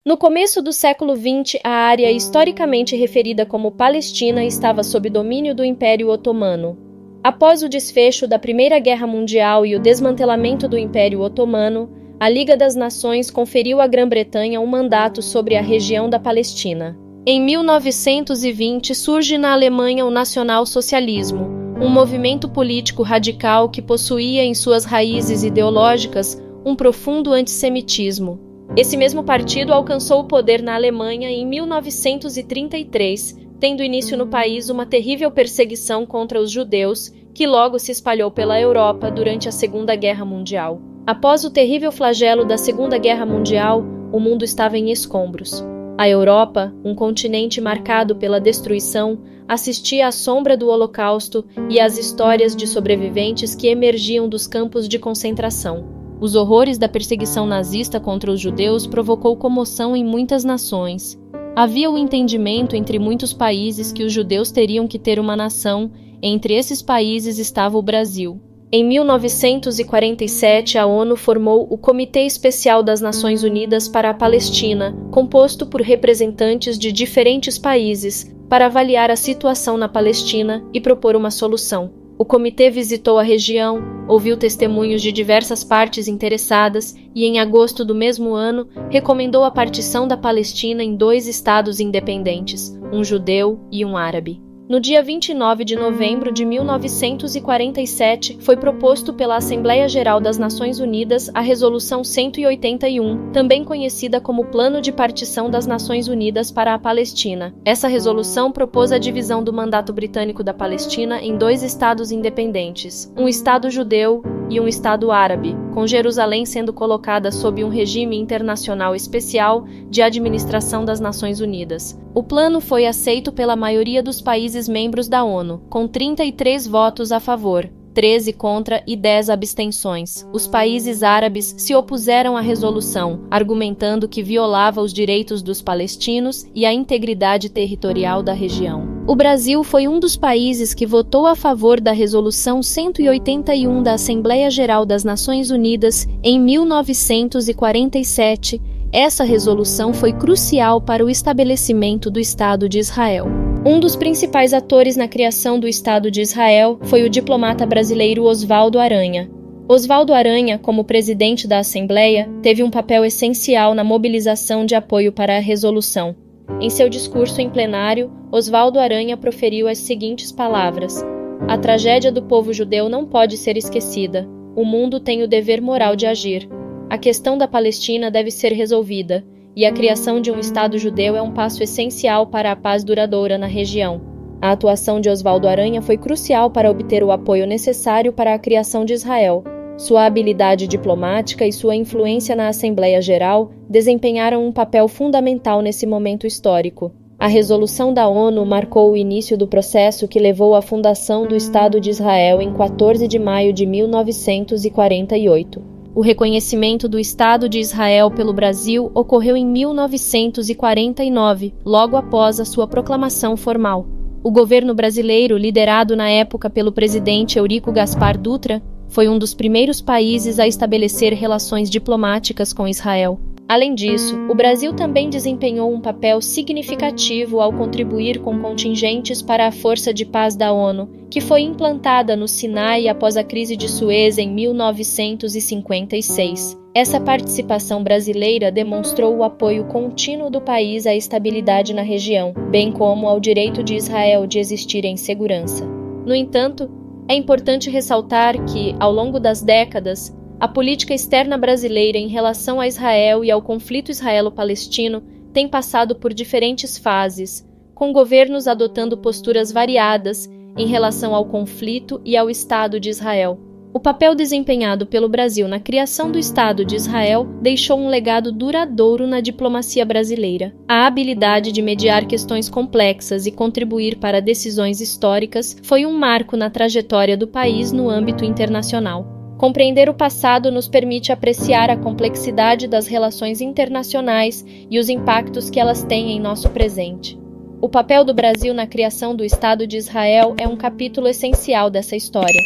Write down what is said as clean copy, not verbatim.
No começo do século XX, a área historicamente referida como Palestina estava sob domínio do Império Otomano. Após o desfecho da Primeira Guerra Mundial e o desmantelamento do Império Otomano, a Liga das Nações conferiu à Grã-Bretanha um mandato sobre a região da Palestina. Em 1920 surge na Alemanha o nacional-socialismo, um movimento político radical que possuía em suas raízes ideológicas um profundo antissemitismo. Esse mesmo partido alcançou o poder na Alemanha em 1933, tendo início no país uma terrível perseguição contra os judeus, que logo se espalhou pela Europa durante a Segunda Guerra Mundial. Após o terrível flagelo da Segunda Guerra Mundial, o mundo estava em escombros. A Europa, um continente marcado pela destruição, assistia à sombra do Holocausto e às histórias de sobreviventes que emergiam dos campos de concentração. Os horrores da perseguição nazista contra os judeus provocou comoção em muitas nações. Havia o entendimento entre muitos países que os judeus teriam que ter uma nação, entre esses países estava o Brasil. Em 1947, a ONU formou o Comitê Especial das Nações Unidas para a Palestina, composto por representantes de diferentes países, para avaliar a situação na Palestina e propor uma solução. O comitê visitou a região, ouviu testemunhos de diversas partes interessadas e, em agosto do mesmo ano, recomendou a partição da Palestina em 2 estados independentes, um judeu e um árabe. No dia 29 de novembro de 1947, foi proposto pela Assembleia Geral das Nações Unidas a Resolução 181, também conhecida como Plano de Partição das Nações Unidas para a Palestina. Essa resolução propôs a divisão do mandato britânico da Palestina em 2 estados independentes, um estado judeu e um estado árabe, com Jerusalém sendo colocada sob um regime internacional especial de administração das Nações Unidas. O plano foi aceito pela maioria dos países membros da ONU, com 33 votos a favor, 13 contra e 10 abstenções. Os países árabes se opuseram à resolução, argumentando que violava os direitos dos palestinos e a integridade territorial da região. O Brasil foi um dos países que votou a favor da Resolução 181 da Assembleia Geral das Nações Unidas em 1947. Essa resolução foi crucial para o estabelecimento do Estado de Israel. Um dos principais atores na criação do Estado de Israel foi o diplomata brasileiro Oswaldo Aranha. Oswaldo Aranha, como presidente da Assembleia, teve um papel essencial na mobilização de apoio para a resolução. Em seu discurso em plenário, Oswaldo Aranha proferiu as seguintes palavras: "A tragédia do povo judeu não pode ser esquecida. O mundo tem o dever moral de agir. A questão da Palestina deve ser resolvida, e a criação de um Estado judeu é um passo essencial para a paz duradoura na região." A atuação de Oswaldo Aranha foi crucial para obter o apoio necessário para a criação de Israel. Sua habilidade diplomática e sua influência na Assembleia Geral desempenharam um papel fundamental nesse momento histórico. A resolução da ONU marcou o início do processo que levou à fundação do Estado de Israel em 14 de maio de 1948. O reconhecimento do Estado de Israel pelo Brasil ocorreu em 1949, logo após a sua proclamação formal. O governo brasileiro, liderado na época pelo presidente Eurico Gaspar Dutra, foi um dos primeiros países a estabelecer relações diplomáticas com Israel. Além disso, o Brasil também desempenhou um papel significativo ao contribuir com contingentes para a Força de Paz da ONU, que foi implantada no Sinai após a crise de Suez em 1956. Essa participação brasileira demonstrou o apoio contínuo do país à estabilidade na região, bem como ao direito de Israel de existir em segurança. No entanto, é importante ressaltar que, ao longo das décadas, a política externa brasileira em relação a Israel e ao conflito israelo-palestino tem passado por diferentes fases, com governos adotando posturas variadas em relação ao conflito e ao Estado de Israel. O papel desempenhado pelo Brasil na criação do Estado de Israel deixou um legado duradouro na diplomacia brasileira. A habilidade de mediar questões complexas e contribuir para decisões históricas foi um marco na trajetória do país no âmbito internacional. Compreender o passado nos permite apreciar a complexidade das relações internacionais e os impactos que elas têm em nosso presente. O papel do Brasil na criação do Estado de Israel é um capítulo essencial dessa história.